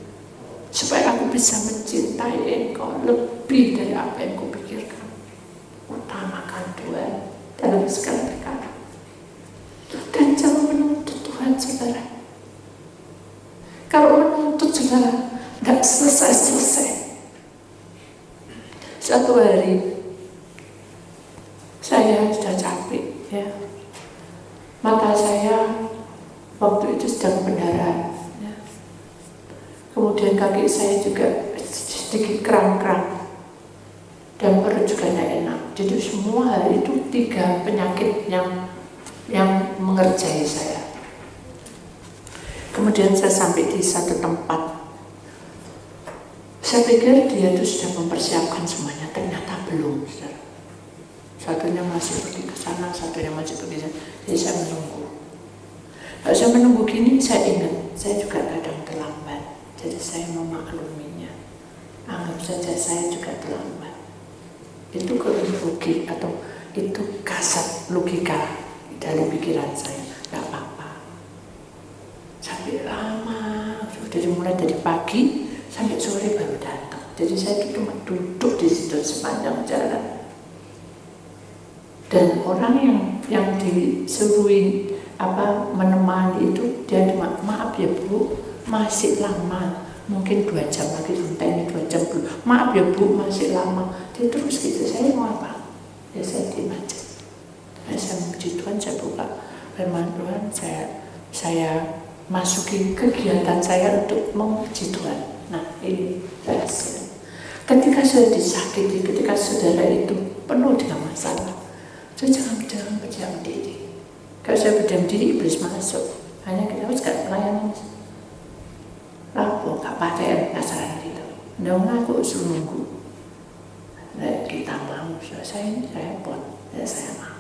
Supaya aku bisa mencintai Engkau lebih dari apa yang kupikirkan. Utamakan Tuhan dalam segala perkara. Dan jangan menuntut Tuhan, saudara. Kalau menuntut, saudara, tidak selesai-selesai. Suatu hari saya sudah capek, ya. Mata saya waktu itu sedang pendarahan, ya. Kemudian kaki saya juga sedikit kram-kram dan perut juga tidak enak. Jadi semua hal itu 3 penyakit yang mengerjai saya. Kemudian saya sampai di satu tempat. Saya pikir dia itu sudah mempersiapkan semuanya, ternyata belum, saudara. Satunya masih pergi ke sana, satunya masih pergi ke sana. Jadi saya menunggu. Kalau saya menunggu gini, saya ingat, saya juga kadang terlambat. Jadi saya memakluminya. Anggap saja saya juga terlambat. Itu logik atau itu kasat logika dalam pikiran saya. Gak apa-apa. Sampai lama, sudah dimulai dari pagi sampai sore baru datang. Jadi saya cuma duduk di situ sepanjang jalan. Dan orang yang disuruhin menemani itu, dia cuma, maaf ya Bu, masih lama, mungkin 2 jam lagi sampai ini 2 jam dulu. Maaf ya Bu, masih lama. Dia terus gitu, saya mau apa? Ya saya diam aja. Saya memuji Tuhan, saya buka firman Tuhan, saya masukin kegiatan saya untuk memuji Tuhan. Nah, ini rahasia. Ketika sudah disakiti, ketika saudara itu penuh dengan masalah, saya jangan berdiam diri. Kalau saya berdiam diri, iblis masuk. Hanya kita harus gak pelayanan. Lalu gak pakai kasaran gitu. Nggak ngaku suruh nunggu. Nah, kita mau, saya ini repot, ya saya mau.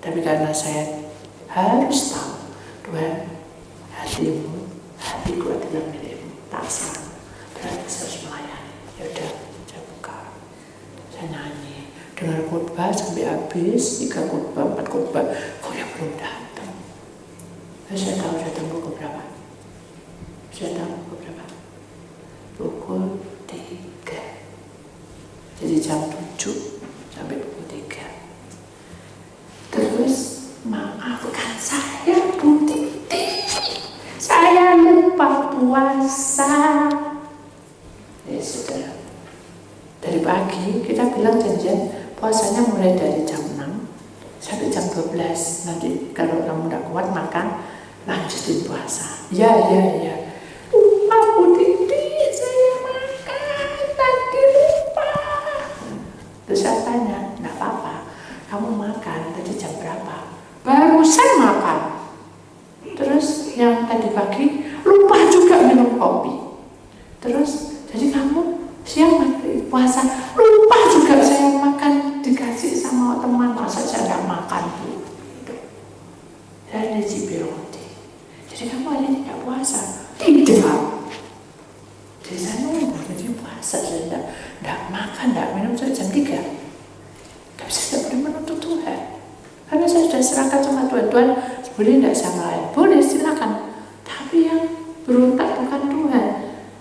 Tapi karena saya harus tahu, Tuhan, hatiku adalah milikmu, tak salah. Berarti saya harus melayani. Ya udah, saya buka, saya nyanyi, dengar khotbah sampai habis, 3 khotbah, 4 khotbah, kok yang belum datang. Saya tahu datang pukul berapa? Saya tahu pukul berapa? Pukul 3. Jadi jam 7 sampai pukul 3. Terus maafkan saya Bu Titi, saya lupa puasa. Ya sudah. Dari pagi kita bilang janjian puasanya mulai dari jam 6 sampai jam 12. Nanti kalau kamu tidak kuat makan, lanjutin puasa. Ya. Lupa Bu Titi, saya makan tadi lupa. Terus saya tanya, enggak apa-apa, kamu makan tadi jam berapa? Barusan makan. Terus yang tadi pagi lupa juga minum kopi. Terus jadi kamu siang puasa lupa juga saya makan, dikasih sama teman, masa saya nggak makan Bu? Gitu. Saya dicibir roti. Jadi kamu hari ini nggak puasa? Tidak. Jadi saya nunggu jadi puasa, saya nggak makan, nggak minum sampai jam 3. Tapi saya tidak boleh menuntut Tuhan, karena saya sudah serahkan sama Tuhan. Tuhan boleh tidak sama lain? Boleh, silakan. Tapi yang berontak bukan Tuhan,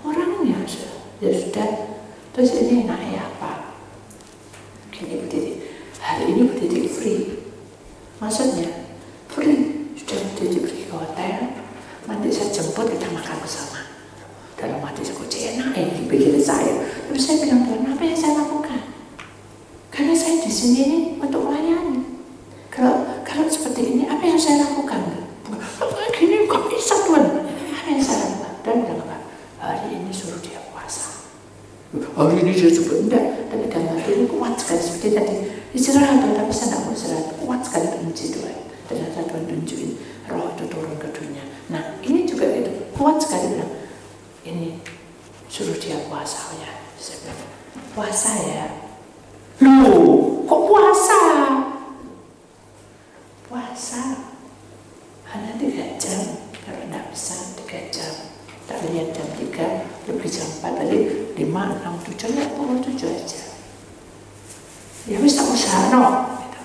orangnya. Ya sudah. Terus ini enaknya apa? Gini Bu Titi, hari ini Bu Titi free. Maksudnya free, sudah Bu Titi pergi ke hotel, nanti saya jemput, kita makan bersama. Dalam hati saya, kok enak ini pikiran saya. Tapi saya bilang, Tuhan, apa yang saya lakukan? Karena saya di sini ini untuk melayani. Kalau seperti ini, apa yang saya lakukan? Gini kok bisa Tuhan? Apa yang saya lakukan? Dan bilang apa? Hari ini suruh dia puasa. Hari ini saya coba enggak, tapi dalam hati ini kuat sekali seperti tadi. Istirahat, tapi saya tidak mau istirahat. Kuat sekali memuji Tuhan. Ternyata Tuhan tunjukin roh itu turun ke dunia. Nah, ini juga gitu. Kuat sekali bilang, ini suruh dia puasa ya. Saya bilang, puasa ya. Loh, kok puasa? Puasa hanya 3 jam. Kalau tidak bisa 3 jam. Tak lihat jam 3, lebih jam 4, balik 5, 6, 7, ya pukul 7 aja. Ya bisa usaha no. Gitu.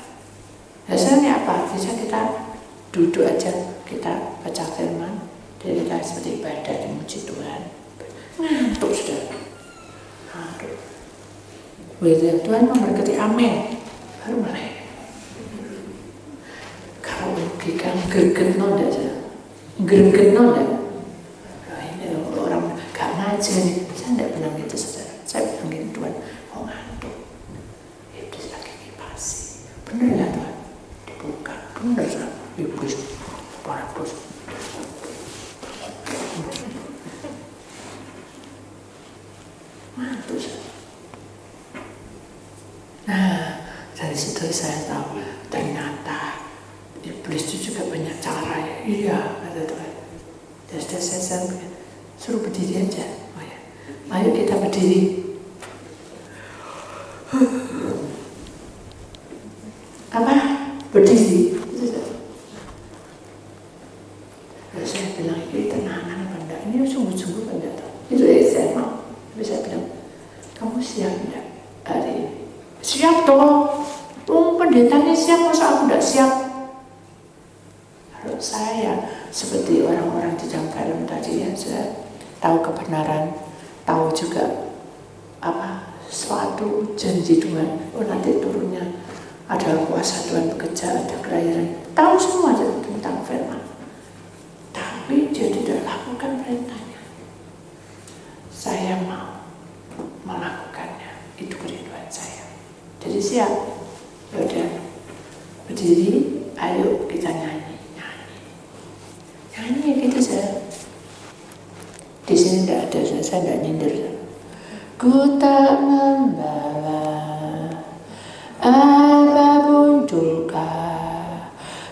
Hasilnya apa? Bisa kita duduk aja, kita baca firman, jadi kita seperti ibadah dimuji Tuhan. Ngantuk sudah. Ngantuk. Begitu Tuhan memberkati, amin. Baru mulai. Kalau logika greget no aja. Greget no aja. Orang gak ngajar nih, saya tidak bilang gitu saudara. Saya bilang gini, Tuhan, mau ngantuk, iblis lagi ngipasi. Bener ya Tuhan? Dibuka, bener ya iblis, para bos. Ngantuk saya. Nah, dari situ saya tahu ternyata iblis itu juga banyak cara ya. Iya, kata Tuhan. Jadi saya suruh berdiri aja. Oh ya. Ayo kita berdiri. Apa? Berdiri. Lalu saya bilang, ini tenangan apa enggak? Ini sungguh-sungguh apa enggak? Itu saya mau. Tapi saya bilang, kamu siap enggak hari ini? Siap toh. Pendetanya siap, masa aku enggak siap? Kalau saya seperti orang-orang di dalam film tadi ya, saya tahu kebenaran, tahu juga apa suatu janji Tuhan. Oh nanti turunnya ada kuasa Tuhan bekerja, ada kelahiran. Tahu semua tentang firman. Tapi dia tidak lakukan perintahnya. Saya mau melakukannya. Itu kerinduan saya. Jadi siap. Yaudah, berdiri, ayo kita nyanyi. Nyanyi gitu saya. Di sini tidak ada, saya tidak nyindir. Ku tak membawa apapun duka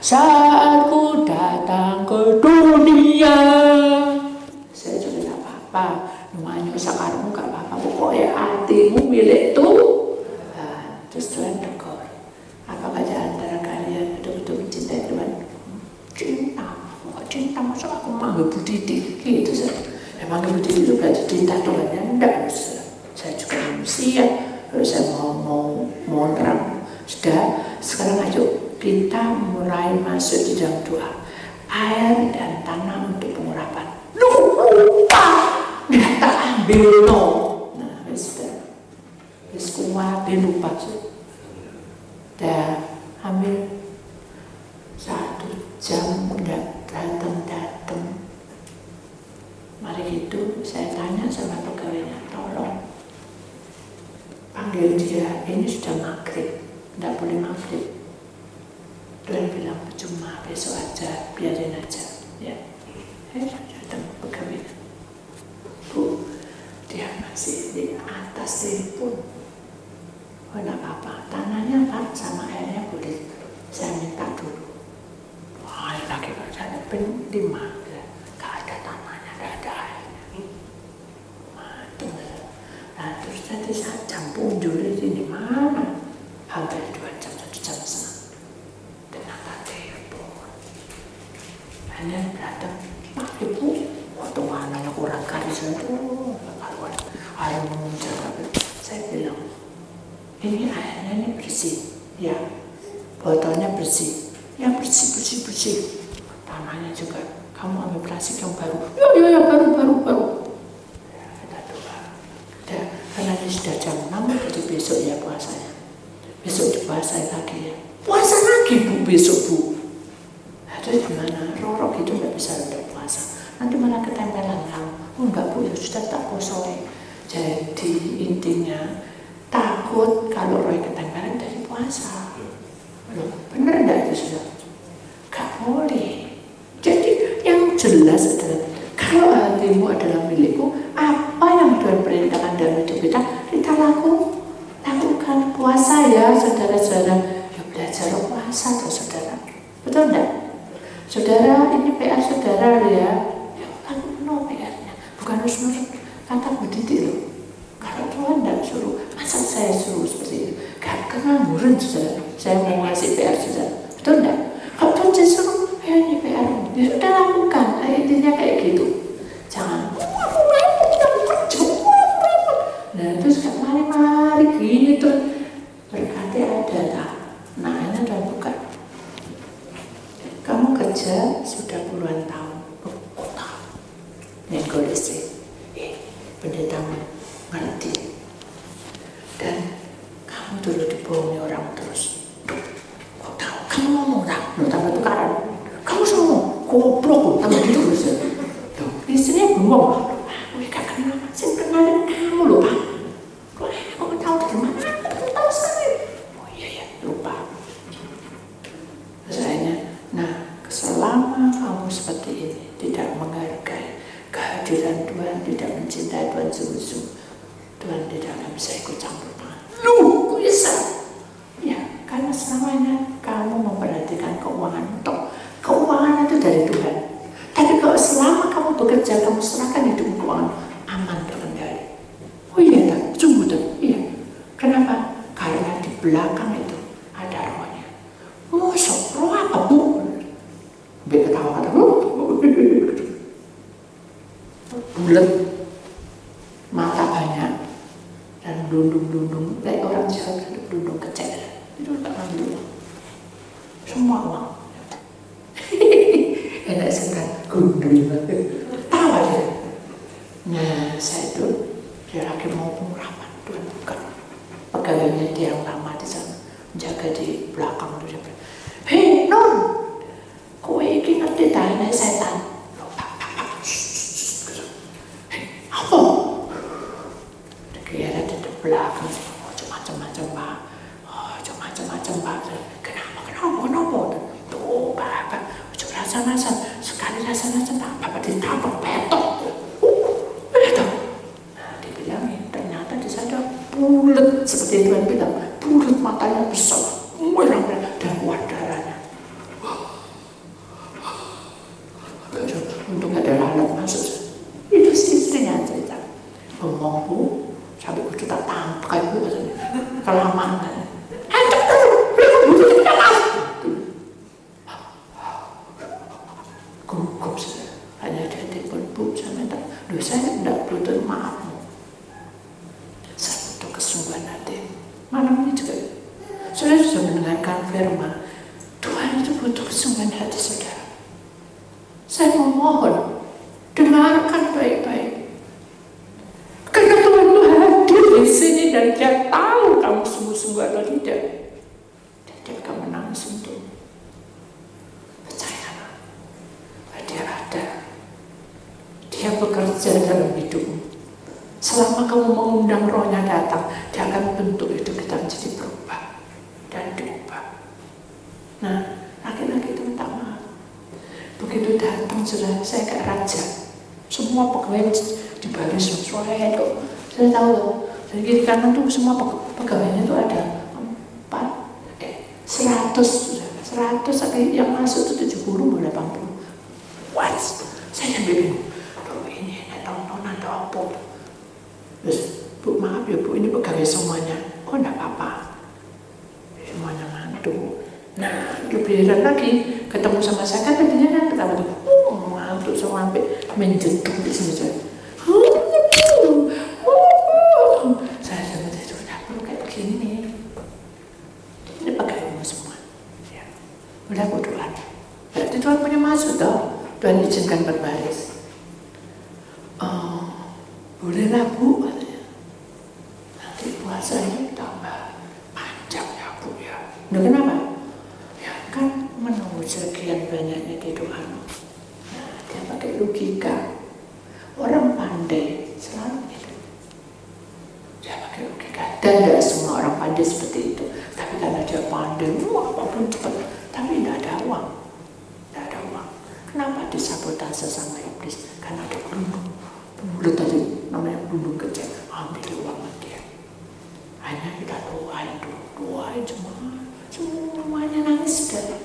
saat ku datang ke dunia. Saya juga tidak apa-apa, nyanyi sakarmu gak apa-apa. Pokoknya hatimu milik Tuhan. Terus Tuhan tegur, apakah di antara kalian betul-betul mencintai Tuhan? Cinta, masa aku manggil Bu Titi gitu saya. Manggil Bu Titi itu berarti cinta Tuhan ya? Enggak, saya juga manusia. Kalau saya mau nerang Sudah, sekarang ayo kita mulai masuk di dalam doa. Air dan tanah untuk pengurapan. Lupa, nggak tak ambil no. Nah, sudah, kuat lupa sih. Dah ambil 1 jam nggak datang. Mari gitu, saya tanya sama pegawainya, tolong panggil dia, ini sudah maghrib, nggak boleh maghrib. Tuhan bilang percuma, besok aja, biarin aja, ya. Datang pegawai, Bu, dia masih di atas telepon. Oh, enggak apa-apa, tanahnya Pak sama airnya boleh saya minta dulu. Wah, lagi Pak, saya pengen 5, gak ada tanahnya, gak ada airnya. Nah, terus tadi saya campur dulu di sini, mana? Hampir 2 jam, 1 jam setengah. Hanya datang, Pak Ibu, waktu mananya kurang karis itu, karuan air memuncak. Saya bilang, ini airnya ini bersih, ya, botolnya bersih, ya bersih. Tanahnya juga, kamu ambil plastik yang baru, ya baru. Ya, kita doa. Udah, karena ini sudah jam 6, jadi besok ya puasanya. Besok dipuasain lagi ya. Puasa lagi Bu, besok Bu. Terus gimana? Roro gitu nggak bisa udah puasa. Nanti malah ketempelan kamu. Oh enggak Bu, ya sudah tak kosong. Jadi intinya takut kalau Roy ketempelan dari puasa. Loh, bener enggak itu sudah? Gak boleh. Jadi yang jelas adalah kalau hatimu adalah milikku, apa yang Tuhan perintahkan dalam hidup kita lakukan. Puasa ya saudara-saudara. Ya belajar puasa tuh saudara. Betul enggak? Saudara, ini PR saudara ya. Ya lakukan PR-nya. Bukan harus menurut kata Bu Diti loh. Kalau Tuhan tidak suruh, masa saya suruh seperti itu? Gak kena murid saudara. Saya mau ngasih PR saudara. Betul enggak? Kalau Tuhan suruh, ayo ini PR. Ya sudah lakukan. Intinya kayak gitu. Jangan. Nah terus gak mari gitu. Berkati ada lah. Nah ini Tuhan bukan. Kamu kerja sudah puluhan tahun, kota, negosiasi, pendetamu ngerti, dan kamu dulu dibohongi orang terus. Kok tahu? Kamu ngomong tak? Tambah tukaran. Kamu semua goblok, tambah gitu terus. Istrinya bengong. Aku gak kenal, saya kenalin kamu loh Pak. Kamu tahu dari mana? Kamu tahu sekali. Oh iya lupa. Nah, selama kamu seperti ini, tidak menghargai kehadiran Tuhan, tidak mencintai Tuhan sungguh-sungguh, Tuhan tidak akan bisa ikut campur tangan. Kok bisa? Ya, karena selamanya kamu memperhatikan keuangan. Keuangan itu dari Tuhan. Tapi kalau selama kamu bekerja, kamu serahkan hidup keuangan, aman terkendali. Oh iya, tak? Sungguh tak? Iya. Kenapa? Karena di belakang itu ada rohnya. Mosok roh apa Bu? Biar ketawa-kata bulat, mata banyak, dan dundung-dundung kayak orang Jawa, dundung kecil itu tak ambil semua uang. Enak sekali, gundul tawa dia. Nah saya itu dia lagi mau pengurapan, Tuhan bukan pegawainya dia yang lama di sana jaga di belakang tuh dia bilang, hei Non, kowe iki ngerti ta nek setan? Lho Pak. Apa? Dia ada di belakang. Oh, macam-macam Pak. Kenapa? Tuh Bapak, coba rasa-rasa. Sekali rasa-rasa tak, Bapak ditangkap petok. Petok. Nah, dibilangin ternyata di sana bulat seperti Tuhan bilang, bulat matanya besar, merah-merah dan kuat darahnya. Untung ada lalat masuk. Itu si istrinya cerita. Ngomong Bu, sampai kudu tak tangkap Bu katanya. Kelamaan. Gugup saja. Hanya dia telepon Bu, saya minta. Loh saya tidak butuh maafmu. Saya butuh kesungguhan hati. Malam ini juga. Saya sudah butuh kesungguhan hati saudara. Saya memohon, dengarkan baik-baik. Karena Tuhan itu hadir di sini dan Dia tahu kamu sungguh-sungguh atau tidak. Dan Dia akan menangis untuk percayalah, Dia ada. Dia bekerja dalam hidupmu. Selama kamu mengundang Roh-Nya datang, Dia akan bentuk hidup kita menjadi berubah dan diubah. Nah, laki-laki itu minta maaf. Begitu datang sudah, saya kayak raja. Semua pegawai di baris sesuai itu. Saya tahu loh. Dari kiri kanan tuh semua pegawainya tuh ada 100 yang masuk itu 70 atau 80. Wah, saya bingung. Tuh ini tontonan atau apa? Terus, Bu maaf ya Bu, ini pegawai semuanya. Oh enggak apa-apa. Semuanya mantu. Nah, lebih heran lagi ketemu sama saya kan tadinya kan pertama tuh, mantu semua sampai menjeduk di sini saya. Saya sama itu udah perlu kayak begini nih. Ini pegawaimu semua. Ya. Udah berdoa. Berarti Tuhan punya maksud toh. Tuhan izinkan berbaris. Bolehlah Bu katanya. Nanti puasanya tambah panjang ya Bu ya. Nah, kenapa? Ya kan menunggu sekian banyaknya di Tuhan. Nah, dia pakai logika. Orang pandai selalu gitu. Dia pakai logika. Dan tidak semua orang pandai seperti itu. Tapi karena dia pandai, apapun cepat. Tapi tidak ada uang. Tidak ada uang. Kenapa disabotase sama iblis? Karena ada peluru. Peluru tadi namanya peluru kecil. Ambil uang dia. Hanya kita doain semuanya nangis sudah.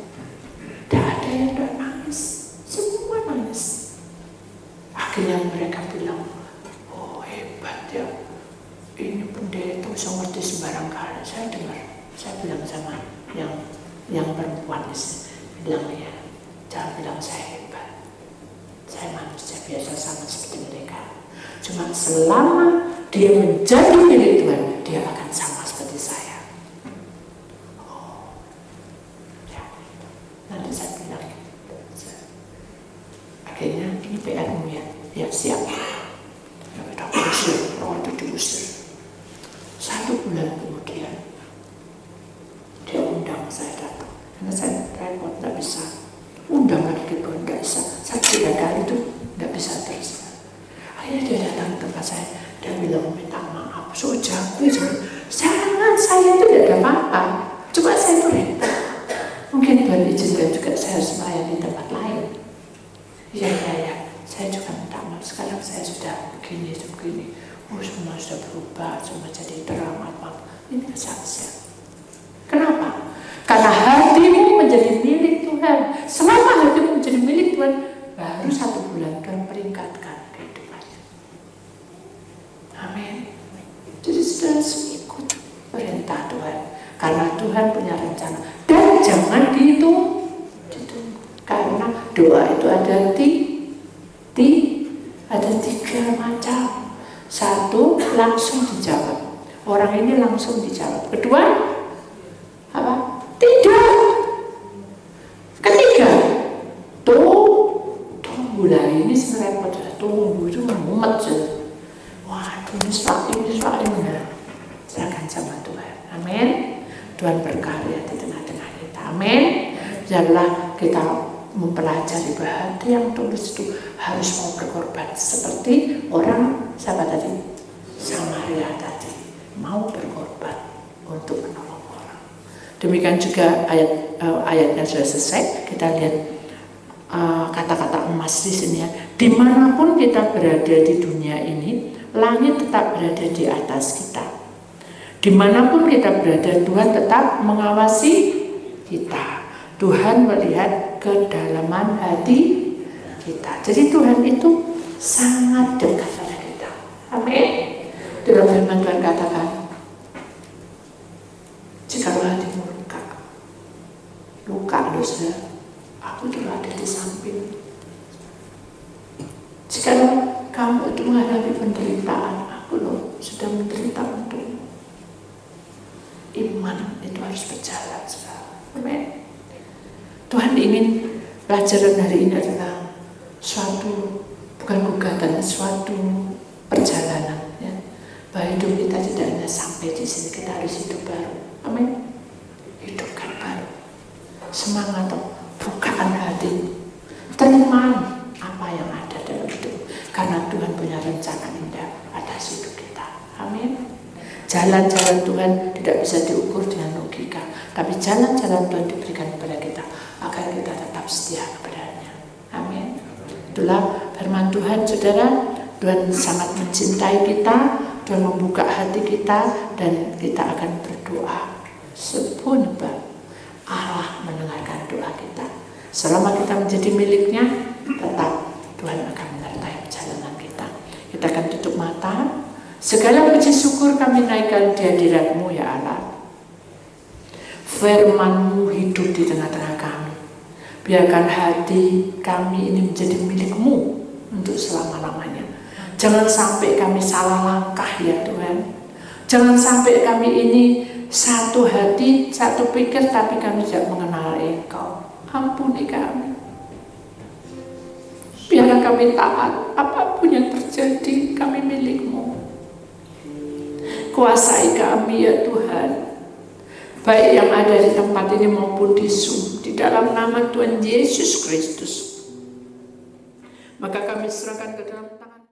Tidak ada yang tidak nangis. Semua nangis. Akhirnya mereka bilang, oh hebat ya. Ini pendeta bisa ngerti sembarang kali. Saya dengar. Saya bilang sama yang perempuan bilang ya, jangan bilang saya hebat. Saya manusia biasa sama seperti mereka. Cuma selama dia menjadi milik Tuhan, dia akan sama seperti saya. Oh, ya. Nanti saya bilang, akhirnya ini PR-mu ya. Ya siap. Ya kita usir, roh itu diusir. 1 bulan kemudian dia undang saya datang. Karena saya repot, tidak bisa. Undang lagi ke Tuhan, tidak bisa. Saya 3 kali itu tidak bisa terus. Akhirnya dia datang ke tempat saya. Dia bilang minta maaf. So jago, jangan, saya itu tidak ada apa-apa. Cuma saya itu repot. Mungkin Tuhan izinkan juga saya harus melayani tempat lain. Ya. Saya juga minta maaf. Sekarang saya sudah begini. Oh, semua sudah berubah, semua jadi terang apa. Ini kesaksian. Kenapa? Karena hatimu menjadi milik Tuhan. Selama hatimu menjadi milik Tuhan, baru 1 bulan Tuhan peringkatkan kehidupannya. Amin. Jadi sudah ikut perintah Tuhan. Karena Tuhan punya rencana. Dan jangan dihitung. Karena doa itu ada 3 macam. 1, langsung dijawab. Orang ini langsung dijawab. Kedua, apa? Tidak. Ketiga, tunggu lah, ini serempet. Tunggu itu mumet saja. Waduh, ini benar. Serahkan sama Tuhan. Amin. Tuhan berkarya di tengah-tengah kita. Amin. Janganlah kita mempelajari bahwa hati yang tulus itu harus mau berkorban seperti orang siapa tadi? Samaria tadi mau berkorban untuk menolong orang. Demikian juga ayatnya sudah selesai. Kita lihat kata-kata emas di sini ya. Dimanapun kita berada di dunia ini, langit tetap berada di atas kita. Dimanapun kita berada, Tuhan tetap mengawasi kita. Tuhan melihat kedalaman hati kita. Jadi Tuhan itu sangat dekat pada kita. Amin. Dalam firman Tuhan katakan, jika hatimu luka dosa, aku juga ada di samping. Jika kamu itu menghadapi penderitaan, aku sudah menderita untukmu. Iman itu harus berjalan. Amin. Tuhan Tuhan ingin pelajaran hari ini adalah suatu, bukan gugatan, suatu perjalanan ya. Bahwa hidup kita tidak hanya sampai di sini, kita harus hidup baru. Amin. Hidupkan baru. Semangat, bukaan hati. Terima apa yang ada dalam hidup. Karena Tuhan punya rencana indah atas hidup kita. Amin. Jalan-jalan Tuhan tidak bisa diukur dengan logika, tapi jalan-jalan Tuhan diberikan kepada kita agar kita tetap setia kepadanya. Amin. Itulah firman Tuhan, saudara. Tuhan sangat mencintai kita, Tuhan membuka hati kita, dan kita akan berdoa sepenuh Allah mendengarkan doa kita. Selama kita menjadi miliknya, tetap Tuhan akan menyertai perjalanan kita. Kita akan tutup mata. Segala puji syukur kami naikkan di hadirat-Mu ya Allah. Firman-Mu hidup di tengah-tengah kami. Biarkan hati kami ini menjadi milik-Mu untuk selama-lamanya. Jangan sampai kami salah langkah ya Tuhan. Jangan sampai kami ini satu hati, satu pikir, tapi kami tidak mengenal Engkau. Ampuni kami. Biarlah kami taat, apapun yang terjadi, kami milik-Mu. Kuasai kami ya Tuhan, baik yang ada di tempat ini maupun di Zoom, di dalam nama Tuhan Yesus Kristus. Maka kami serahkan ke dalam tangan